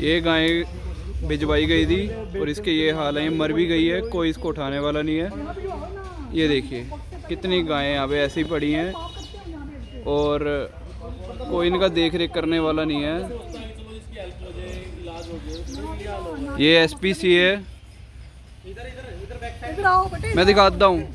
ये गाय भिजवाई गई थी और इसके ये हाल है, ये मर भी गई है, कोई इसको उठाने वाला नहीं है। ये देखिए कितनी गायें यहाँ पे ऐसी पड़ी हैं और कोई इनका देख रेख करने वाला नहीं है। ये एसपीसी है, मैं दिखाता हूँ।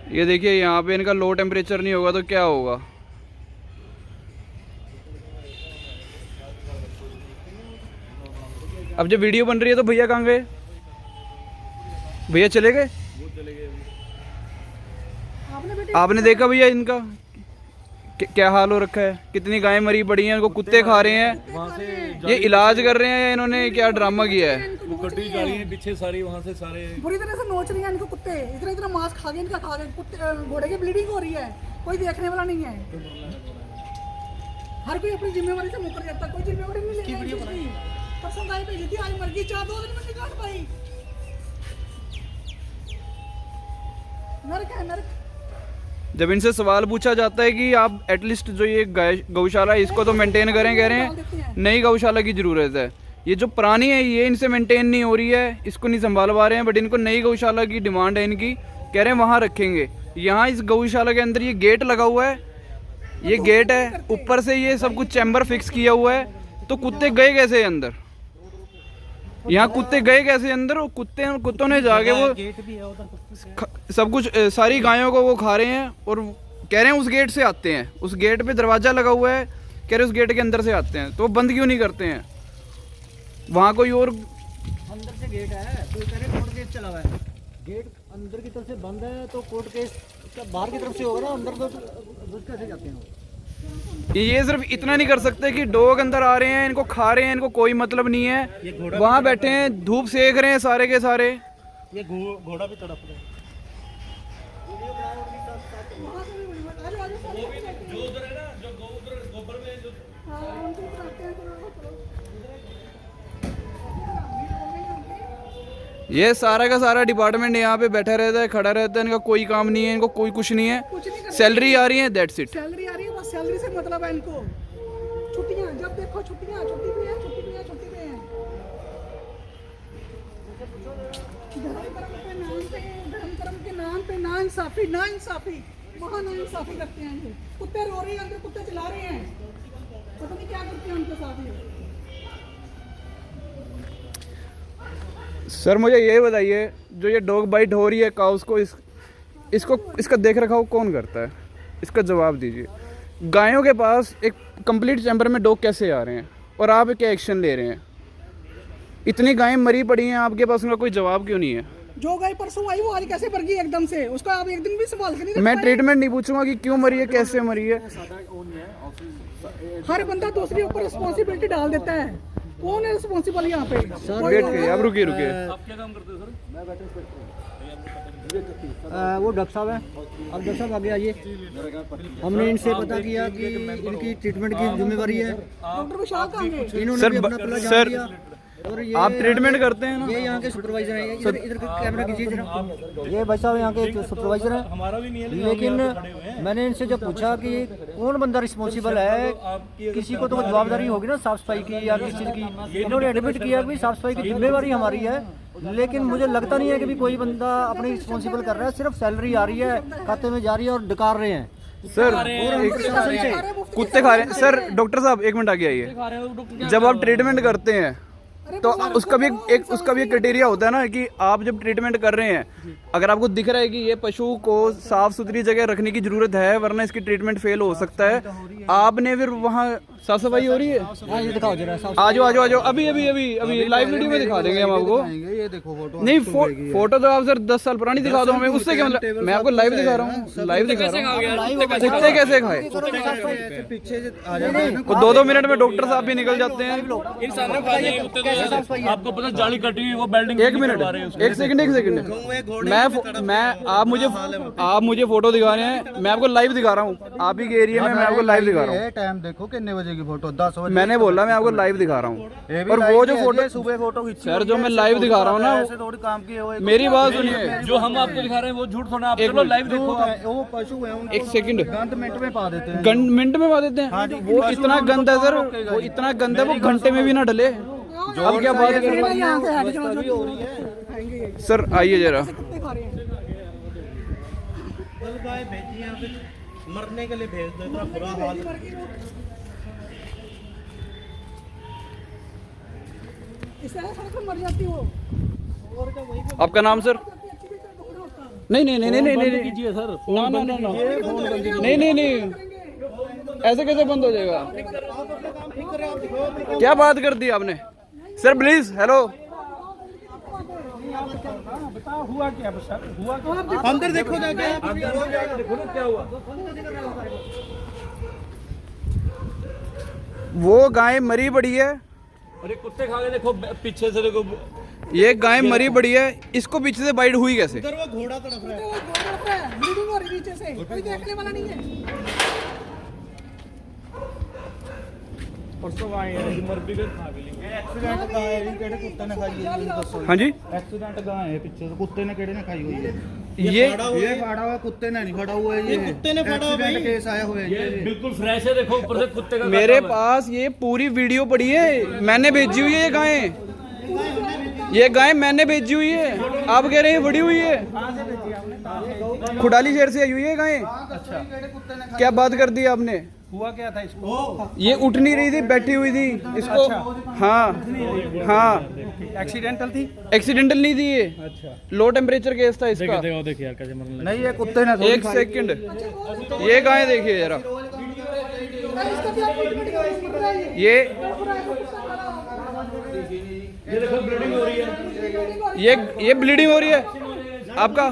ये देखिए यहाँ पे इनका लो टेम्परेचर नहीं होगा तो क्या होगा। अब जब वीडियो बन रही है तो भैया कहाँ गए? भैया चले गए? आपने देखा भैया इनका क्या हाल हो रखा है? कितनी गायें मरी पड़ी हैं, इनको कुत्ते खा रहे हैं। ये इलाज कर रहे हैं, इन्होंने क्या ड्रामा किया है। कटी जा रही है पीछे सारी, वहाँ से सारे बुरी तरह से नोच रही है इनको कुत्ते। इतना इतना मांस खा गए, इनका खा गए कुत्ते। घोड़े की ब्लीडिंग हो रही है, कोई देखने वाला नहीं है। हर कोई अपनी जिम्मेवारी से मुकर जाता, कोई जिम्मेवारी नहीं लेती। परसों गाय भेजी थी, आज मर गई, 4-2 दिन में नहीं काट पाई। नरक है नरक। जब इनसे सवाल पूछा जाता है कि आप एटलीस्ट जो ये गौशाला है इसको तो मेंटेन करें, कह रहे हैं नई गौशाला की ज़रूरत है। ये जो पुरानी है ये इनसे मेंटेन नहीं हो रही है, इसको नहीं संभाल पा रहे हैं, बट इनको नई गौशाला की डिमांड है इनकी, कह रहे हैं वहाँ रखेंगे। यहाँ इस गौशाला के अंदर ये गेट लगा हुआ है, ये गेट है, ऊपर से ये सब कुछ चैम्बर फिक्स किया हुआ है, तो कुत्ते गए कैसे अंदर? यहाँ कुत्ते गए कैसे अंदर? और कुत्तों ने जाके वो सब कुछ सारी गायों को वो खा रहे हैं और कह रहे हैं उस गेट से आते हैं। उस गेट पे दरवाजा लगा हुआ है, कह रहे हैं उस गेट के अंदर से आते हैं, तो वो बंद क्यों नहीं करते हैं? वहाँ कोई और अंदर से गेट है, तो कह रहे कोर्ट केस चला हुआ है। गेट अंदर की तरफ से बंद है तो कोर्ट केस बाहर की तरफ से होगा ना, अंदर तो कैसे जाते हैं? ये सिर्फ इतना नहीं कर सकते कि डॉग अंदर आ रहे हैं, इनको खा रहे हैं, इनको कोई मतलब नहीं है। वहाँ बैठे हैं, धूप सेक रहे हैं सारे के सारे। ये घोड़ा भी तड़प रहा है। ये सारा का सारा डिपार्टमेंट यहाँ पे बैठा रहता है, खड़ा रहता है, इनका कोई काम नहीं है, इनको कोई कुछ नहीं है। सैलरी आ रही है, दैट्स इट। सैलरी आ रही है, बस सैलरी से मतलब है इनको। छुट्टियां जब देखो छुट्टियां, छुट्टी पे है, छुट्टी पे है, छुट्टी पे है। धर्म कर्म के नाम पे नाइंसाफी, नाइंसाफी, वहाँ नाइंसाफी करते हैं ये। कुत्ते रो रहे हैं अंदर, कुत्ते चिल्ला रहे हैं, पता नहीं क्या करते हैं उनके साथ ये। सर मुझे ये बताइए, जो ये डॉग बाइट हो रही है काउस को, इसको इसका देख रखाव कौन करता है? इसका जवाब दीजिए। गायों के पास एक कंप्लीट चैम्बर में डॉग कैसे आ रहे हैं और आप क्या एक्शन ले रहे हैं? इतनी गायें मरी पड़ी हैं आपके पास, उनका कोई जवाब क्यों नहीं है? जो गाय परसों आई वो आज कैसे मर गई एकदम से? उसका आप एक दिन भी संभाल के नहीं रख मैं पाए। ट्रीटमेंट नहीं पूछूंगा कि क्यों मरी है, कैसे मरी है। हर बंदा दूसरे ऊपर रिस्पॉन्सिबिलिटी डाल देता है। कौन है रिस्पॉन्सिबल यहाँ पे? वेट करिए, आप रुकिए। आप क्या काम करते हो सर? मैं बैठे वो डॉक्टर साहब हैं। अब डॉक्टर साहब आगे आइए। हमने इनसे पता किया कि इनकी ट्रीटमेंट की जिम्मेवारी है। डॉक्टर विशाल कहाँ गए? इन्होंने भी अपना पहला जान दिया। और ये आप ट्रीटमेंट करते हैं ना? ये यहाँ के सुपरवाइजर हैं। इधर कैमरा कीजिए जरा। ये भाई साहब यहाँ के सुपरवाइजर हैं। हमारा भी नहीं है, लेकिन मैंने इनसे जब पूछा कि कौन बंदा रिस्पॉन्सिबल है, किसी को तो जवाबदारी होगी ना साफ सफाई की या किसी चीज़ की। इन्होंने एडमिट किया कि साफ सफाई की जिम्मेवारी हमारी है, लेकिन मुझे लगता नहीं है कि भी कोई बंदा अपनी रिस्पॉन्सिबल कर रहा है। सिर्फ सैलरी आ रही है, खाते में जा रही है और डकार रहे हैं सर। कुत्ते खा रहे हैं सर। डॉक्टर साहब एक मिनट आगे आइए। जब आप ट्रीटमेंट करते हैं तो उसका भी एक क्राइटेरिया होता है ना कि आप जब ट्रीटमेंट कर रहे हैं, अगर आपको दिख रहा है कि ये पशु को साफ सुथरी जगह रखने की जरूरत है वरना इसकी ट्रीटमेंट फेल हो सकता है, आपने फिर वहाँ साफ सफाई हो रही है? ये दिखाओ जरा। आ जाओ अभी लाइव वीडियो में दिखा देंगे हम आपको। ये देखो फोटो। नहीं फोटो तो आप सर 10 साल पुरानी दिखा दो हमें, उससे क्या मतलब? मैं आपको लाइव दिखा रहा हूँ, लाइव दिखा रहा हूँ। कुत्ते कैसे खाए? पीछे आ जाते हैं। वो 2-2 मिनट में डॉक्टर साहब भी निकल जाते हैं। इंसान ने खा लिए कुत्ते तो। आपको पता जाली कटी हुई वो बिल्डिंग। एक मिनट, एक सेकंड। आप मुझे फोटो दिखा रहे हैं, मैं आपको लाइव दिखा रहा हूँ, आप ही के एरिया में मैं आपको लाइव दिखा रहा हूँ। टाइम देखो कितने बजे की फोटो, 10 बजे। मैंने बोला मैं आपको लाइव दिखा रहा हूँ, और वो जो फोटो सुबह फोटो खींची, सर जो मैं लाइव दिखा रहा हूँ ना, ऐसे थोड़ी काम किए हुए। मेरी बात सुनिए, जो हम आपको दिखा रहे हैं वो झूठ थोड़ा, आप चलो लाइव देखो आप। वो पशु है, उनको एक सेकंड, गंद मिनट में पा देते हैं। मिनट में पा देते हैं। वो इतना गंदा है सर, वो इतना गंदा है, वो घंटे में भी ना डले। अब क्या बात कर रहे यहाँ से हट जाओ, जो हैं सर, आइए जरा। कुत्ते खा रहे हैं। गाय भेजी यहाँ पे मरने के लिए भेज दो, इतना बुरा हाल। इस तरह सड़क पर मर जाती हो। और क्या वही पे आपका नाम सर? अच्छी भी तो ढूंढना होता है। नहीं नहीं नहीं नहीं नहीं कीजिए सर, ना ना ना ना, नहीं नहीं नहीं, ऐसे कैसे बंद हो जाएगा? क्या बात कर दी आपने सर? प्लीज हेलो, हुआ क्या सर? हुआ अंदर देखो जाके, देखो ना क्या हुआ। वो गाय मरी पड़ी है, अरे कुत्ते खा गए, देखो पीछे से देखो। ये गाय मरी पड़ी है, इसको पीछे से बाइट हुई कैसे? वो घोड़ा तड़प रहा है। वो गोड़ पे है, ब्लीडिंग हो रही है नीचे से, कोई देखने वाला नहीं है। परसों आए हैं मर भी गए, खा भी लेंगे। एक्सीडेंट गाय है, किहड़े कुत्ते ने खाई हुई है दसो। हाँ जी, एक्सीडेंट गाय है पीछे से, कुत्ते ने किहड़े ने खाई हुई है? ये फाड़ा हुआ कुत्ते ने नहीं फाड़ा हुआ है, ये कुत्ते ने फाड़ा हुआ है। केस आया हुआ है ये बिल्कुल फ्रेश है, देखो ऊपर से कुत्ते का मेरे पास ये पूरी वीडियो पड़ी है, मैंने भेजी हुई है ये गाय, ये गाय मैंने भेजी हुई है। आप कह रहे हैं बड़ी हुई है? खुडाली शहर से आई हुई है गाय। अच्छा, क्या बात कर दी आपने? हुआ क्या था इसको? ये उठ नहीं रही थी, बैठी हुई थी इसको। हाँ हाँ, एक्सीडेंटल थी? एक्सीडेंटल नहीं थी ये, अच्छा, लो टेम्परेचर केस था इसका। देखिए यार कैसे मरने नहीं ये कुत्ते ने थोड़ी एक खाई। सेकंड, ये गाय देखिए जरा, इसका क्या ट्रीटमेंट करेंगे? ये देखो ब्लीडिंग हो रही है। ये ब्लीडिंग हो रही है। आपका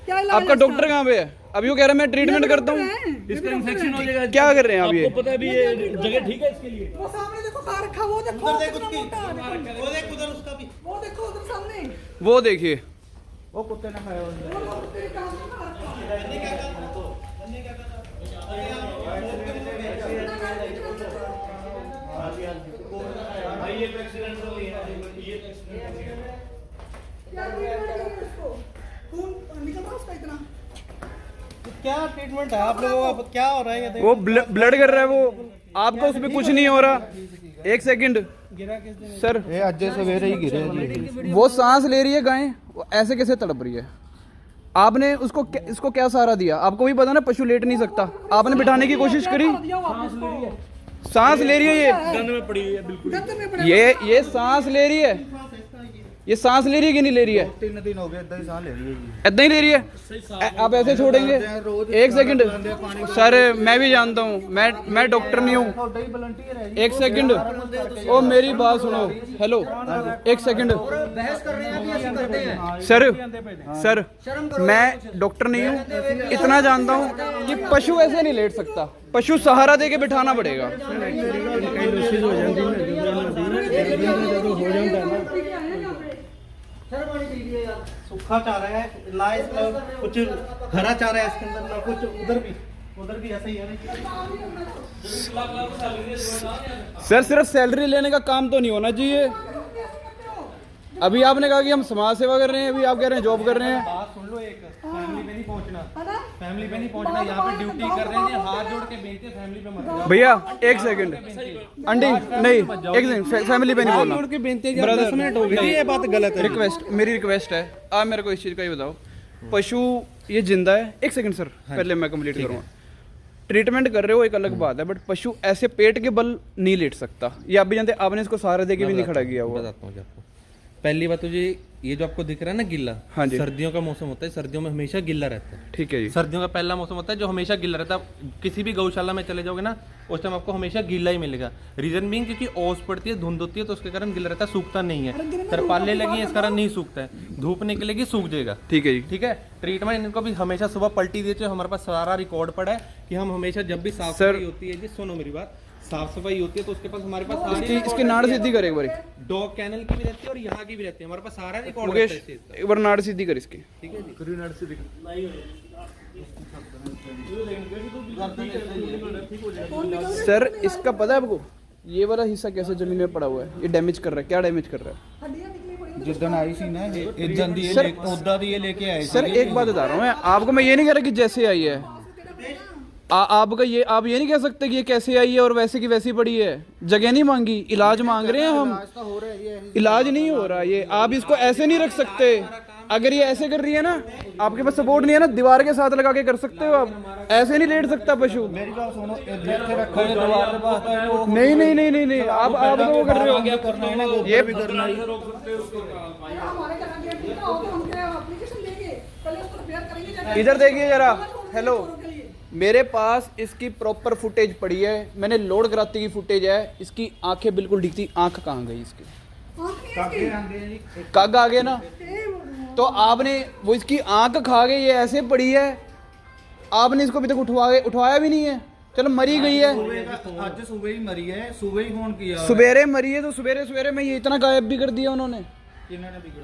क्या इलाज आपका है डॉक्टर कहाँ पे है? अब यूँ कह रहे हैं मैं ट्रीटमेंट करता हूँ। इसका? इसका इन्फेक्शन हो जाएगा। क्या कर रहे हैं आप ये? आपको पता है भी ये जगह ठीक है इसके लिए? वो सामने देखो कार रखा, वो देखो उधर देख कितना उसकी, मोटा है, वो देख उधर उसका भी, वो देखो उधर सामने, वो देखिए, वो कुत्ते ने खाया हुआ है। वो तेरे काम में रखा। क्या ट्रीटमेंट करेंगे इसको? खून निकल रहा है उसका इतना। क्या ट्रीटमेंट है आप लोगों का? क्या हो रहा है ये? वो ब्लड कर रहा है वो, आपको उसमें कुछ नहीं हो रहा। एक सेकंड सर, ये आज सवेरे ही गिरे जी। वो सांस ले रही है गाय, वो ऐसे कैसे तड़प रही है? आपने उसको इसको क्या सहारा दिया? आपको भी पता ना पशु लेट नहीं सकता, आपने बिठाने की कोशिश करी। दिया वापस को। सांस ले रही है ये, गंद में पड़ी हुई है बिल्कुल। गंद में पड़ा। ये सांस ले रही है, ये सांस ले रही है कि नहीं ले रही है? 3 दिन हो गए इतना ही सांस ले रही है जी। इतना ही ले रही है? आप ऐसे छोड़ेंगे? एक सेकंड सर, मैं भी जानता हूँ, मैं डॉक्टर नहीं हूँ। एक सेकंड, ओ मेरी बात सुनो, हेलो एक सेकंड सर, मैं डॉक्टर नहीं हूँ, इतना जानता हूँ कि पशु ऐसे नहीं लेट सकता, पशु सहारा दे के बिठाना पड़ेगा। सूखा चारा है, ला इसका कुछ हरा चारा है इसके अंदर, ना कुछ उधर भी ऐसा ही है। सर सिर्फ सैलरी लेने का काम तो नहीं होना चाहिए। अभी आपने कहा कि हम समाज सेवा कर रहे हैं, अभी आप कह रहे हैं जॉब कर रहे हैं। बात सुन लो, एक फैमिली पे नहीं पहुंचना, है ना? फैमिली पे नहीं पहुंचना, यहाँ पे ड्यूटी कर रहे हैं, हाथ जोड़ के बेनती है फैमिली पे मत जाओ। भैया एक सेकंड, आंटी नहीं, एक सेकंड, फैमिली पे नहीं बोलना। जोड़ के बेनती है, ब्रदर 10 मिनट हो गए, ये बात गलत है। रिक्वेस्ट, मेरी रिक्वेस्ट है, आप मेरे को इस चीज़ का ही बताओ, पशु ये जिंदा है। एक सेकंड सर, पहले मैं कंप्लीट करूँगा। ट्रीटमेंट कर रहे हो एक अलग बात है, बट पशु ऐसे पेट के बल नहीं लेट सकता, ये आप भी जानते हैं, आपने इसको सहारा दे के भी नहीं खड़ा किया हुआ। बताता हूँ आपको। पहली बात तो जी, ये जो आपको दिख रहा है ना गिल्ला, हाँ जी। सर्दियों का मौसम होता है, सर्दियों में हमेशा गिल्ला रहता है। ठीक है जी। सर्दियों का पहला मौसम होता है जो हमेशा गिल्ला रहता है। किसी भी गौशाला में चले जाओगे ना, उस टाइम आपको हमेशा गिल्ला ही मिलेगा। रीजन बीइंग क्योंकि ओस पड़ती है, धुंध होती है, तो उसके कारण गिल्ला रहता है, सूखता नहीं है। तरपाले लगी है, इस कारण नहीं सूखता है। धूप निकलेगी, सूख जाएगा। ठीक है जी। ठीक है। ट्रीटमेंट इनको भी हमेशा सुबह पलटी देते, हमारे पास सारा रिकॉर्ड पड़ा है कि हम हमेशा जब भी साफ सर- सफाई होती है जी, सुनो मेरी बात, साफ सफाई होती है तो उसके पास हमारे पास इसकी नाड़ सीधी कर एक बार डॉग कैनल की भी रहती है और यहाँ की भी रहती है, हमारे पास सारा रिकॉर्ड मुकेश रहता है इस चीज़ का। एक बार नाड़ सीधी कर इसकी। ठीक है जी। सर इसका पता है आपको ये वाला हिस्सा कैसे जमीन में पड़ा हुआ है? ये डैमेज कर रहा है, क्या डैमेज कर रहा है? हड्डियां निकली पड़ी जिद्दन आई सी ना इज्जत दी सर उदा दी लेके आए सर एक बात बता रहा हूँ मैं आपको, मैं ये नहीं कह रहा कि जैसे आई है आपका ये, आप ये नहीं कह सकते कि ये कैसे आई है और वैसे की वैसी पड़ी है। जगह नहीं मांगी, इलाज मांग रहे हैं हम, इलाज नहीं हो रहा ये। आप इसको ऐसे नहीं रख सकते। अगर ये ऐसे कर रही है ना, आपके पास सपोर्ट नहीं है ना, दीवार के साथ लगा के कर सकते हो आप। ऐसे नहीं लेट सकता पशु। मेरी बात सुनो, इधर रखो ये दीवार के पास तो वो नहीं नहीं नहीं नहीं नहीं आप तो वो कर रहे हो। करना है ना, ये भी करना है। हमारे घर आगे ठीक ना हो तो हम क्या एप्लीकेशन देंगे, पहले उसको रिपेयर करेंगे जाके। इधर देखिए जरा, हेलो, मेरे पास इसकी प्रॉपर फुटेज पड़ी है, मैंने लोड कराती की फुटेज है। इसकी आंखें बिल्कुल ठीक थी, आंख कहाँ गई इसकी? कग आ गए ना, तो आपने वो इसकी आंख खा गई, ये ऐसे पड़ी है, आपने इसको अभी तक उठवाया भी नहीं है। चलो मरी गई है, आज सुबह ही मरी है, सुबह ही फोन किया। सवेरे मरी है तो सवेरे सवेरे में ये इतना गायब भी कर दिया उन्होंने,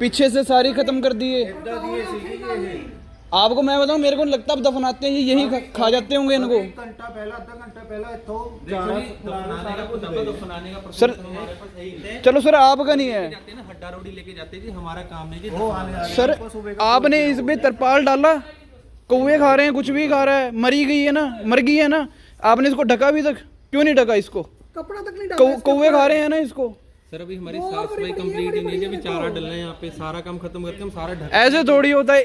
पीछे से सारी खत्म कर दिए। आपको मैं बताऊं, मेरे को लगता है दफनाते हैं ये यही खा जाते होंगे इनको। घंटा पहला, आधा घंटा पहला तो सर चलो सर आपका नहीं है जाते हैं ना, हड्डा रोडी लेके जाते हैं जी, हमारा काम नहीं जी। सर, आपने इसमें तरपाल डाला, कौवे खा रहे हैं, कुछ भी खा रहा है, मरी गई है ना, मर गई है ना, आपने इसको ढका भी तक क्यों नहीं ढका? इसको कपड़ा तक नहीं डाला, कौवे खा रहे हैं ना इसको। सर अभी हमारी साफ सफाई कंप्लीट ही नहीं है, अभी चारा डलना है यहाँ पे, सारा काम खत्म करके हम सारा ढक। ऐसे थोड़ी होता है,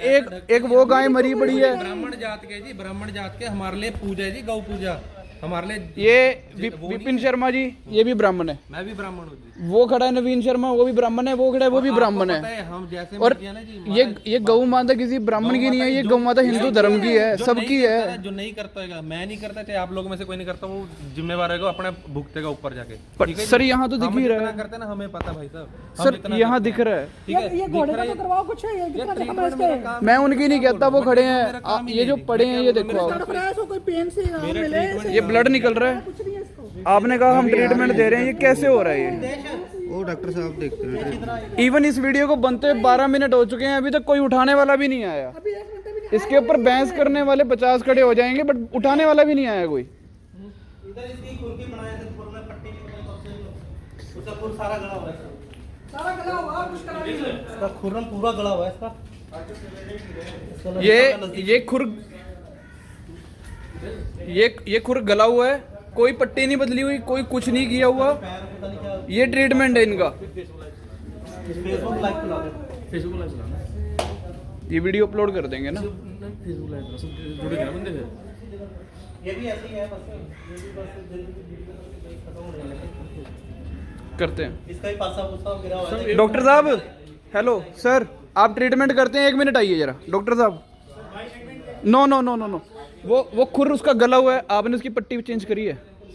एक वो गाय मरी पड़ी है। ब्राह्मण जात के जी, ब्राह्मण जात के हमारे लिए पूजा है जी, गौ पूजा हमारे लिए। ये विपिन शर्मा जी, ये भी ब्राह्मण है। मैं भी ब्राह्मण हूँ जी। वो खड़ा है नवीन शर्मा, वो भी ब्राह्मण है। वो खड़ा है, वो भी ब्राह्मण पता है। हम जैसे और मर गया ना जी, ये गौ माता किसी ब्राह्मण की नहीं है, ये गौ माता हिंदू धर्म की है, जो सबकी नहीं है। करता, जो नहीं करता है, मैं नहीं करता, चाहे आप लोगों में से कोई नहीं करता, वो जिम्मेवार है, अपने भुगतेगा ऊपर जाके। पर सर यहाँ तो दिख ही रहा है करते ना, हमें पता भाई साहब, सर, यहाँ दिख रहा है। ठीक है। ये घोड़े का तो करवाओ कुछ है, ये कितना जख्म है इसके? मैं उनकी नहीं कहता, वो खड़े हैं, ये जो पड़े हैं, ये देखो आप, तड़प रहा है, इसको कोई पेन से मिले ये ब्लड निकल रहा है। कुछ नहीं है इसको। आपने कहा हम ट्रीटमेंट दे रहे हैं, ये कैसे हो रहा है? ये वो डॉक्टर साहब देखते हैं। इवन इस वीडियो को बनते 12 मिनट हो चुके हैं, अभी तक कोई उठाने वाला भी नहीं आया। अभी 1 घंटे भी नहीं इसके ऊपर बहस करने वाले 50 खड़े हो जाएंगे, बट उठाने वाला भी नहीं आया कोई। इधर इसकी खुरकी बनाए थे, पूरा पट्टी निकल, उसका पूरा सारा गला हुआ है, सारा गला हुआ, कुछ करा नहीं है। इसका खुरन पूरा गला हुआ है इसका। ये खुर गला हुआ है, कोई पट्टी नहीं बदली हुई, कोई कुछ नहीं किया हुआ। ये ट्रीटमेंट है इनका। फेसबुक लाइव पे ला दो। ये वीडियो अपलोड कर देंगे ना। ये भी ऐसे ही है, बस ये भी बस जल्दी खत्म होने लगा। करते हैं। इसका ही पासा पुसा गिरा हुआ है। डॉक्टर साहब, हेलो सर, आप ट्रीटमेंट करते हैं, 1 मिनट आइए जरा। डॉक्टर साहब, no no no no no, वो खुर उसका गला हुआ है, आपने उसकी पट्टी चेंज करी है।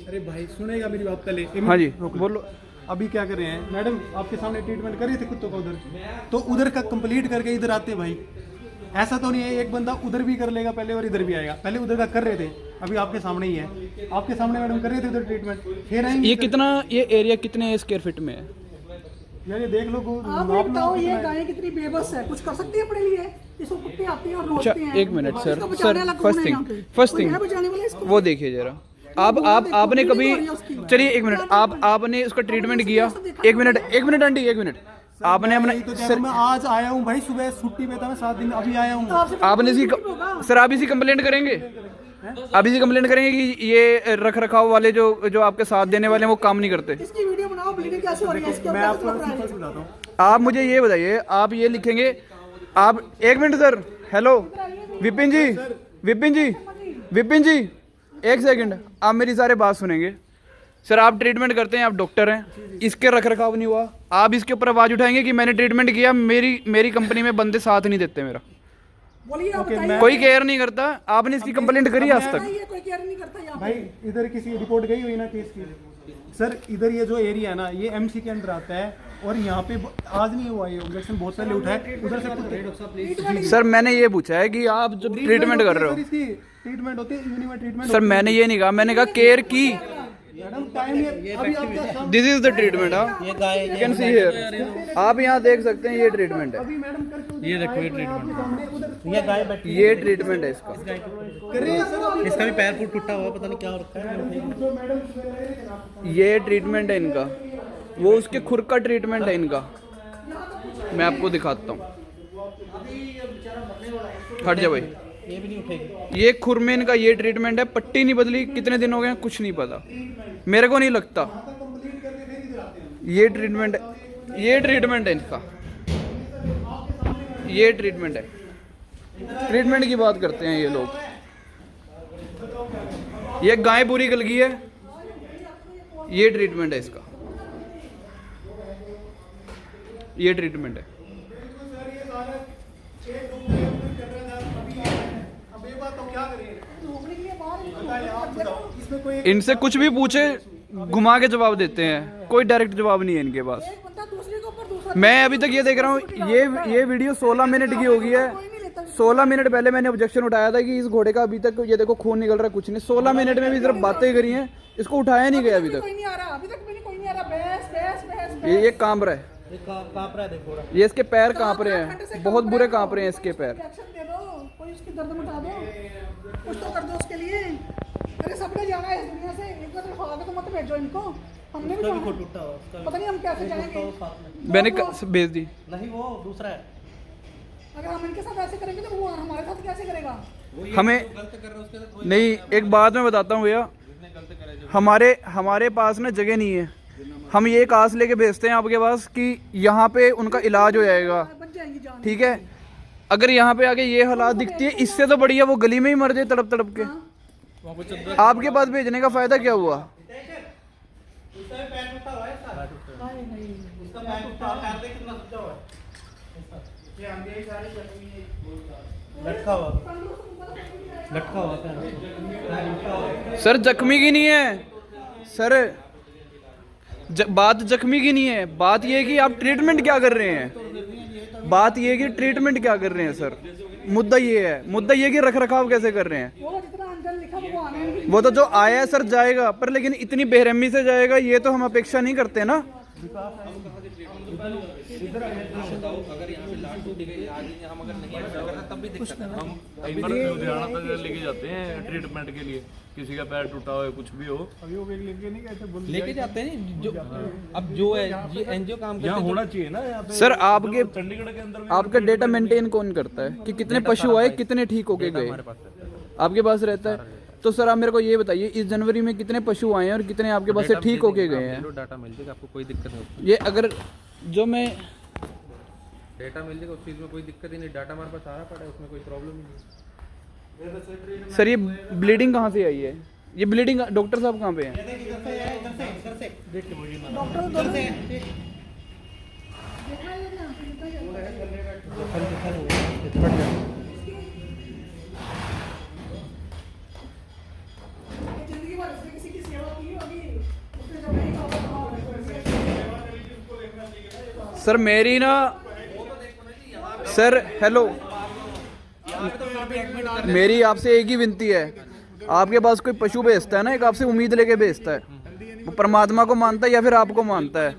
अरे भाई सुनेगा मेरी बात पहले। हाँ जी बोलो। अभी क्या कर रहे हैं मैडम, आपके सामने ट्रीटमेंट कर रहे थे कुत्तों का उधर, तो उधर का कंप्लीट करके इधर आते भाई। ऐसा तो नहीं है एक बंदा उधर भी कर लेगा पहले और इधर भी आएगा। पहले उधर का कर रहे थे, अभी आपके सामने ही है, आपके सामने मैडम कर रहे थे उधर ट्रीटमेंट, फिर आएंगे ये इधर। कितना, ये एरिया कितने स्क्वायर फीट में है? यार ये देख लो आप ये बताओ, ये गाय कितनी बेबस है, कुछ कर सकती है अपने लिए? इसको कुत्ते आती हैं और अच्छा रोते हैं। एक मिनट सर, इसको सर बचाने वाला कौन है यहाँ पे? फर्स्ट कोई थिंग है बचाने वाला इसको? वो देखिए जरा। आपने कभी, चलिए 1 मिनट, आपने उसका ट्रीटमेंट किया? 1 मिनट आंटी, 1 मिनट। आपने अपना तो जैसे मैं आज आया हूँ भाई, सुबह छुट्टी पे था, मैं 7 दिन अभी आया हूँ। आपने सर, आप इसी कंप्लेंट करेंगे? आप इसी कंप्लेंट करेंगे कि ये रख रखाव वाले जो आपके साथ देने वाले हैं वो काम नहीं करते? इसकी वीडियो बनाओ, ब्लीडिंग कैसे हो रही है इसके मैं ऊपर आपको चल रहा है। सिंपल बताता हूँ। आप मुझे ये बताइए, आप ये लिखेंगे, आप 1 मिनट सर, हेलो विपिन जी, विपिन जी 1 सेकंड, आप मेरी सारे बात सुनेंगे। सर आप ट्रीटमेंट करते हैं, आप डॉक्टर हैं, इसके रख रखाव नहीं हुआ, आप इसके ऊपर आवाज उठाएंगे कि मैंने ट्रीटमेंट किया, मेरी कंपनी में बंदे साथ नहीं देते मेरा, बोलिए आप बताइए। कोई केयर नहीं करता। आपने इसकी कंप्लेंट करी आज तक? ये कोई केयर नहीं करता यहाँ पे। भाई इधर किसी रिपोर्ट गई हुई ना केस की? सर इधर ये जो एरिया है ना, ये एमसी के अंदर आता है, और यहाँ पे आज नहीं हुआ ये ऑब्जेक्शन, बहुत पहले उठा है उधर से। सर मैंने ये पूछा है कि आप जो ट्रीटमेंट कर रहे हो, ट्रीटमेंट होती है यूनिवर्सिटी ट्रीटमेंट। सर मैंने ये नहीं कहा, मैंने कहा केयर की, मैडम टाइम ये अभी आपके सामने दिस इज द ट्रीटमेंट। हाँ, ये guy you can see here, आप यहाँ देख सकते हैं ये ट्रीटमेंट है, अभी मैडम करके ये देखो ये आपके सामने उधर ये गाय बैठी ये ट्रीटमेंट है इसका। कर रहे हैं सर अभी। इसका भी पैर पूर टूटा हुआ है, पता नहीं क्या हो रखा है। जो मैडम ये ट्रीटमेंट है इनका, वो उसके खुर का ट्रीटमेंट है इनका। मैं आपको दिखाता हूँ, हट जा भाई। ये भी नहीं उठेगी। ये खुर में इनका ये ट्रीटमेंट है, पट्टी नहीं बदली, कितने दिन हो गए हैं कुछ नहीं पता, मेरे को नहीं लगता। ये ट्रीटमेंट है, ये ट्रीटमेंट है इनका, ये ट्रीटमेंट है। ट्रीटमेंट की बात करते हैं ये लोग। ये गाय पूरी गल गई है, ये ट्रीटमेंट है इसका, ये ट्रीटमेंट है। अब ये बात हम क्या करें? बताइए आप बताओ, इसमें कोई इनसे कुछ भी पूछे घुमा के जवाब देते हैं, कोई डायरेक्ट जवाब नहीं है इनके पास। एक बंदा दूसरे के ऊपर दूसरा मैं अभी तक ये देख रहा हूँ, ये वीडियो 16 मिनट की हो गई है। 16 मिनट पहले मैंने ऑब्जेक्शन उठाया था कि इस घोड़े का अभी तक ये देखो खून निकल रहा है, कुछ नहीं। 16 मिनट में भी सिर्फ बातें करी हैं, इसको उठाया नहीं गया अभी तक। कोई नहीं आ रहा, अभी तक भी कोई नहीं आ रहा। बहस बहस बहस ये कांप रहा है, ये कांप रहा है, देखो रहा। ये इसके पैर कांप रहे हैं, बहुत बुरे कांप रहे हैं इसके पैर। रिएक्शन दे दो, कोई उसकी दर्द मिटा दो, कुछ तो कर दो उसके लिए। अरे सबने जाना है इस दुनिया से, एक बार फादर को मत भेजो इनको, हमने भी उसका भी जाना खुद है। टूटा हुआ, उसका भी पता नहीं हम कैसे टूटा जाएंगे। हुआ साथ में। मैंने भेज दी। नहीं वो दूसरा है। अगर हम इनके साथ ऐसे करेंगे तो वो हमारे साथ कैसे करेगा? हमें नहीं, एक बात मैं बताता हूँ भैया, हमारे पास ना जगह नहीं है। हम ये एक आस लेके भेजते हैं आपके पास कि यहाँ पे उनका इलाज हो जाएगा, बच जाएंगी जान। ठीक है। अगर यहाँ पे आके ये हालात दिखती है, इससे तो बढ़िया वो गली में ही मर जाए तड़प तड़प के। आपके पास भेजने का फायदा क्या हुआ? उसका भी पैर टूटा हुआ है सारा। उसका पैर टूटा हुआ है, पैर देख कितना टूटा हुआ है। ये आंधी सारी चली है, लटका हुआ पैर टूटा हुआ है। सर जख्मी की नहीं है सर, बात जख्मी की नहीं है, बात ये है कि आप ट्रीटमेंट क्या कर रहे हैं। बात ये है कि ट्रीटमेंट क्या कर रहे हैं सर, मुद्दा ये है। मुद्दा ये है कि रख रखाव कैसे कर रहे हैं। वो जितना अंदर लिखा वो आने हैं। वो तो जो आया है सर जाएगा, पर लेकिन इतनी बेरहमी से जाएगा ये तो हम अपेक्षा नहीं करते ना। लुधियाना तक लेके जाते हैं ट्रीटमेंट के लिए, किसी का पैर टूटा हो कुछ भी हो। अभी वो लेके नहीं गए थे, लेके जाते हैं जो अब जो है ये एनजीओ काम यहाँ होना चाहिए ना यहाँ पे। सर आपके चंडीगढ़ के अंदर भी आपका डेटा मेंटेन कौन करता है कि कितने पशु आए, कितने ठीक होके गए? आपके पास रहता है। तो सर आप मेरे को ये बताइए, इस जनवरी में कितने पशु आए हैं और कितने आपके पास से ठीक होके गए हैं? डाटा मिल जाएगा आपको, कोई दिक्कत नहीं होती। ये अगर जो मैं डेटा मिल जाएगा, उस चीज़ में कोई दिक्कत ही नहीं। डाटा हमारे पास सारा पड़ा है, उसमें कोई प्रॉब्लम ही नहीं। सर ये ब्लीडिंग कहाँ से आई है? ये ब्लीडिंग डॉक्टर साहब कहाँ पे हैं? डॉक्टर इधर से देखा है ना, देखा है। जिंदगी भर इसने किसी की सेवा की होगी, उसने जब नहीं कहा सर मेरी ना सर हेलो, मेरी आपसे एक ही विनती है, आपके पास कोई पशु भेजता है ना, एक आपसे उम्मीद लेके भेजता है, वो परमात्मा को मानता है या फिर आपको मानता है।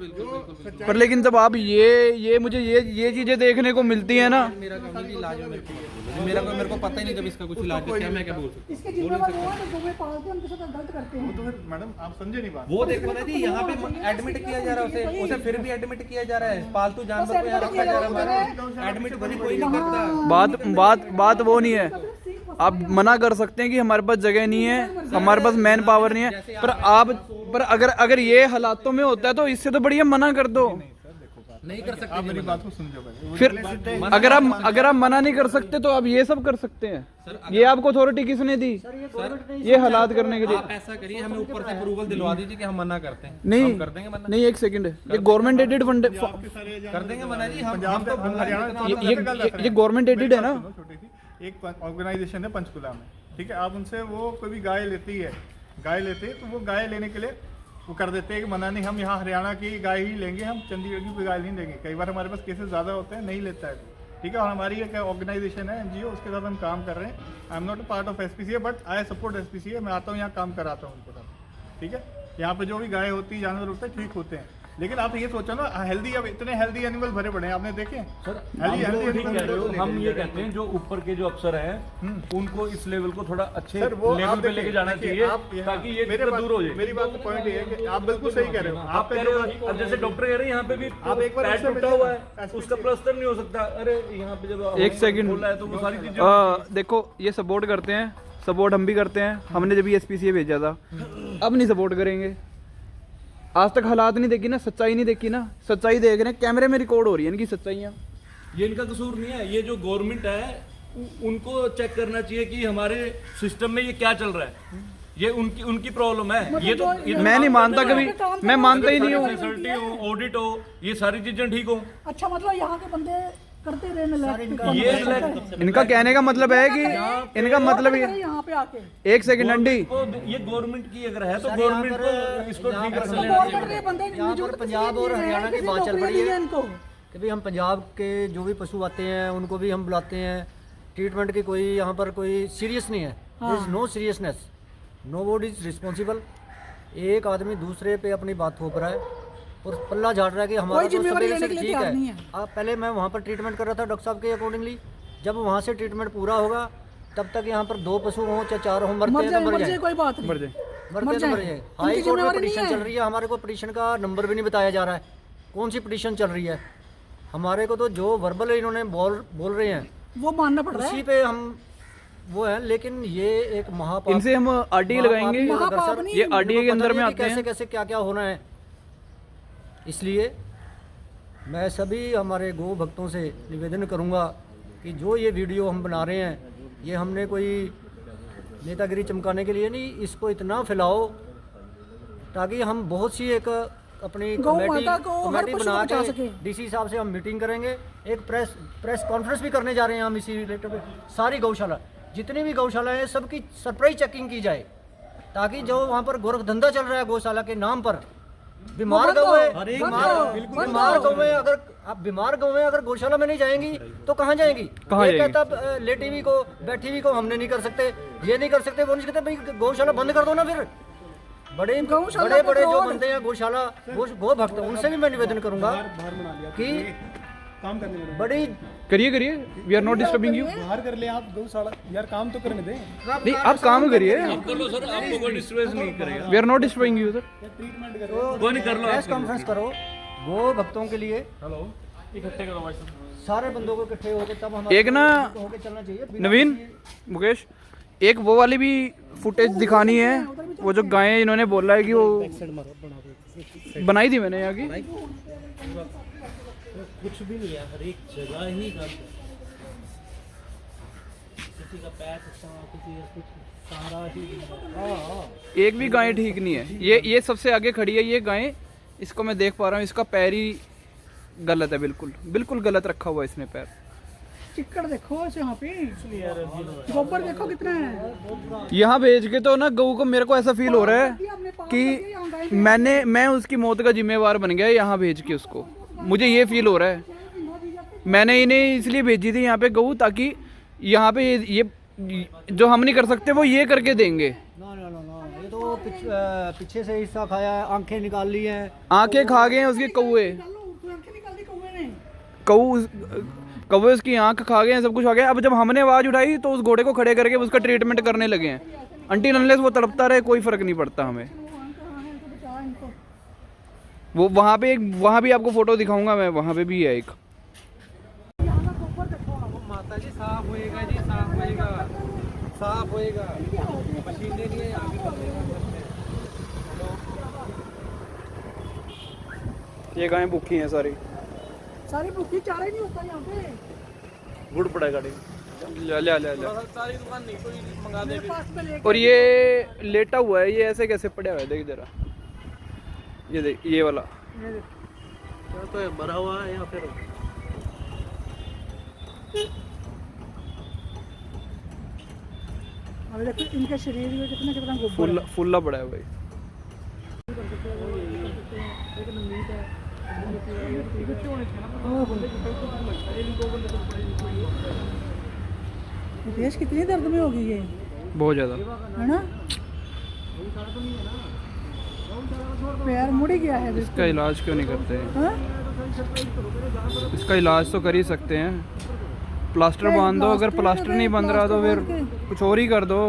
पर लेकिन जब आप ये मुझे ये चीजें देखने को मिलती है ना, मेरा काम नहीं इलाज में मेरे को पता ही नहीं जब इसका कुछ इलाज है, क्या मैं क्या बोल सकता इसके जिम्मेवार वो है जो वे पालते हैं उनके साथ गलत करते हैं। तो फिर मैडम आप समझे नहीं बात। हूँ। वो देखो ना जी, यहाँ पे एडमिट किया जा रहा है उसे फिर भी एडमिट किया जा रहा है। पालतू जानवर को यहाँ रखा जा रहा है, एडमिट भले कोई नहीं करता। बात वो नहीं है। आप मना कर सकते हैं कि हमारे पास जगह नहीं है, हमारे पास मैन पावर नहीं है, पर अगर ये हालातों में होता है तो इससे तो बढ़िया मना कर दो। नहीं कर सकते आप मेरी बात को सुन जाओ पहले। फिर अगर आप मना नहीं कर सकते तो आप ये सब कर सकते हैं। ये आपको अथॉरिटी किसने दी ये हालात करने के लिए? आप ऐसा करिए, हमें ऊपर से अप्रूवल दिलवा दीजिए कि हम मना करते हैं। नहीं हम कर देंगे मना, नहीं, एक सेकंड, ये गवर्नमेंट एडेड फंड, कर देंगे मना जी। हम तो ये गवर्नमेंट एडेड है ना। छोटी सी एक ऑर्गेनाइजेशन है पंचकुला में, ठीक है। आप उनसे वो कोई भी गाय लेती है, गाय लेते हैं तो वो गाय लेने के लिए वो कर देते हैं कि मना नहीं, हम यहाँ हरियाणा की गाय ही लेंगे, हम चंडीगढ़ की कोई गाय नहीं लेंगे। कई बार हमारे पास केसेस ज़्यादा होते हैं, नहीं लेता है, ठीक है। और हमारी एक ऑर्गेनाइजेशन है एनजीओ, उसके साथ हम काम कर रहे हैं। I am not a part of SPCA but I support SPCA. मैं आता हूँ यहाँ काम कराता हूँ उनके साथ, ठीक है। यहाँ पे जो भी गाय होती है जानवर होते हैं ठीक होते हैं, लेकिन आप ये सोचो ना हेल्दी, अब इतने हेल्दी एनिमल भरे पड़े हैं आपने देखे हेल्दी एनिमल। हम ये कहते हैं जो ऊपर के जो अफसर हैं उनको इस लेवल को थोड़ा अच्छे सर वो लेवल पे लेके जाना चाहिए ताकि ये दिक्कत दूर हो जाए। मेरी बात का पॉइंट ये है कि आप बिल्कुल सही कह रहे हो। आप कह रहे हो अब जैसे डॉक्टर कह रहे हैं यहाँ पे भी आप एक बार पैर उससे टूटा मिलिए हुआ ना, है उसका प्लास्टर नहीं हो सकता। अरे यहाँ पे जब एक सेकंड। बोला है तो वो सारी चीजें देखो ये सपोर्ट करते हैं, सपोर्ट हम भी करते हैं। हमने जब ये SPCA भेजा था, अब नहीं सपोर्ट करेंगे। आज तक हालात नहीं देखी ना, सच्चाई नहीं देखी ना, सच्चाई देख रहे हैं, कैमरे में रिकॉर्ड हो रही है इनकी सच्चाइयाँ। ये इनका कसूर नहीं है, ये जो गवर्नमेंट है उनको चेक करना चाहिए कि हमारे सिस्टम में ये क्या चल रहा है। ये उनकी प्रॉब्लम है। ये तो मैं नहीं मानता कभी, मैं मानता ही नहीं हूँ। फैसिलिटी हो, ऑडिट हो, ये सारी चीजें ठीक हो। अच्छा मतलब यहाँ के बंदे करते रहे ये इनका कहने का मतलब है कि इनका मतलब ये यहाँ पे आके एक सेकंड अंडी, ये गवर्नमेंट की अगर है तो सर, गवर्नमेंट यहाँ को पर- इसको यहाँ ठीक पर कर तो लेना गवर्नमेंट चाहिए। के बंदे यहाँ पर पंजाब और हरियाणा की बात चल रही है इनको कि भाई हम पंजाब के जो भी पशु आते हैं उनको भी हम बुलाते हैं। ट्रीटमेंट की कोई यहाँ पर कोई सीरियस नहीं है, there is no seriousness, nobody is responsible. एक आदमी दूसरे पे अपनी बात थोप रहा है और पल्ला झाड़ रहा है कि हमारा तो जिम्मेवारी सवेरे से लेने के लिए ठीक तैयार नहीं है। है। आप पहले मैं वहाँ पर ट्रीटमेंट कर रहा था डॉक्टर साहब के अकॉर्डिंगली, जब वहाँ से ट्रीटमेंट पूरा होगा तब तक यहाँ पर 2 पशु हों चाहे 4 हों, मरते हैं तो मर जाए, कोई बात नहीं। मर जाए। मरते हैं तो मर जाए। हाई कोर्ट में पिटीशन चल रही है, हमारे को पिटीशन का नंबर भी नहीं बताया जा रहा है, कौन सी पिटीशन चल रही है। हमारे को तो जो वर्बल इन्होंने बोल रहे हैं वो मानना पड़ रहा है। उसी पे हम वो है, लेकिन ये एक महापाप, इनसे हम RTA लगाएंगे। महापाप नहीं, ये RTA के अंदर में आते कैसे हैं। कैसे क्या क्या होना है। इसलिए मैं सभी हमारे गौ भक्तों से निवेदन करूंगा कि जो ये वीडियो हम बना रहे हैं, ये हमने कोई नेतागिरी चमकाने के लिए नहीं, इसको इतना फैलाओ ताकि हम बहुत सी एक अपनी गौ माता को हर कमेटी पशु बना बचा के सके। DC साहब से हम मीटिंग करेंगे, एक प्रेस कॉन्फ्रेंस भी करने जा रहे हैं हम इसी रिलेटेड पे। सारी गौशाला जितनी भी गौशाला है सबकी सरप्राइज चेकिंग की जाए ताकि जो वहाँ पर गोरख धंधा चल रहा है गौशाला के नाम पर, बीमार गौएं अगर आप बीमार गौएं अगर गौशाला में नहीं जाएंगी तो कहाँ जाएंगी? कहाँ ये जाएंगी? कहता लेटी हुई को बैठी हुई को हमने नहीं कर सकते, ये नहीं कर सकते, वो नहीं सकते, भाई गौशाला बंद कर दो ना फिर। बड़े बड़े बड़े जो बनते हैं गौशाला गौ भक्त, उनसे भी मैं निवेदन करूंगा बाहर बना लिया कि काम करने में बड़ी करिए करिए, we are not disturbing you. बाहर कर ले आप गौशाला, यार काम तो करने दें। नहीं आप काम करिए, कर लो सर, आपको कोई डिस्टर्बेंस नहीं करेगा। We are not disturbing you sir. Treatment कर वो नहीं कर लो। प्रेस कॉन्फ्रेंस करो गौ भक्तों के लिए, हेलो, इकट्ठे करो भाई। सारे बंदों को इकट्ठे होकर तब हमारे एक ना होके चलना चाहिए। नवीन मुकेश, एक वो वाली भी फुटेज दिखानी है, वो जो गायें इन्होंने बोला है कि वो बनाई थी मैंने यहाँ की। कुछ भी नहीं है, हर एक जगह ही गंद, किसी का पैर किसी का कुछ, सारा ही एक भी गाय ठीक नहीं है। ये सबसे आगे खड़ी है ये गाय, इसको मैं देख पा रहा हूँ, इसका पैर ही गलत है, बिल्कुल बिल्कुल गलत रखा हुआ है इसने पैर। चिक्कड़ देखो इस यहाँ पे, गोबर देखो कितना है। यहाँ भेज के तो ना गऊ को, मेरे को ऐसा फील हो रहा है कि मैं उसकी मौत का जिम्मेवार बन गया यहाँ भेज के उसको। मुझे ये फील हो रहा है। मैंने इन्हें इसलिए भेजी थी यहाँ पे गऊ, ताकि यहाँ पे ये जो हम नहीं कर सकते वो ये करके देंगे। ना ये तो पीछे से हिस्सा खाया है, आंखें निकाल ली हैं, आंखें खा गए हैं उसके कौए, कौवे उसकी आंख खा गए हैं, सब कुछ खा गया। अब जब हमने आवाज़ उठाई तो उस घोड़े को खड़े करके उसका ट्रीटमेंट करने लगे हैं। अनटिल अनलेस वो तड़पता रहे कोई फर्क नहीं पड़ता हमें। वो वहाँ भी आपको फोटो दिखाऊंगा मैं, वहाँ पे भी है एक। माता जी साफ होएगा जी, साफ होएगा, साफ होएगा, मशीनें नहीं है यहाँ पे। ये गायें भूखी हैं सारी भूखी, चारा ही नहीं होता यहाँ पे। गुड़ पड़ा गाड़ी ले सारी दुकान नहीं, कोई मंगा दे। मेरे पास में लेके और ये लेटा हुआ है, ये ऐसे कैसे पड़ा हुआ है, देख जरा, ये देख ये वाला। क्या तो है, मरा हुआ है या फिर अभी देखो इनके शरीर में कितना कितना गोबर है। फुल्ला पड़ा है भाई। देश कितनी दर्द में होगी ये, बहुत ज़्यादा। है ना? पैर मुड़ गया है इसका इलाज क्यों नहीं करते? हाँ? इसका इलाज तो कर ही सकते हैं, प्लास्टर बांध दो, अगर प्लास्टर नहीं बन रहा तो फिर कुछ और ही कर दो।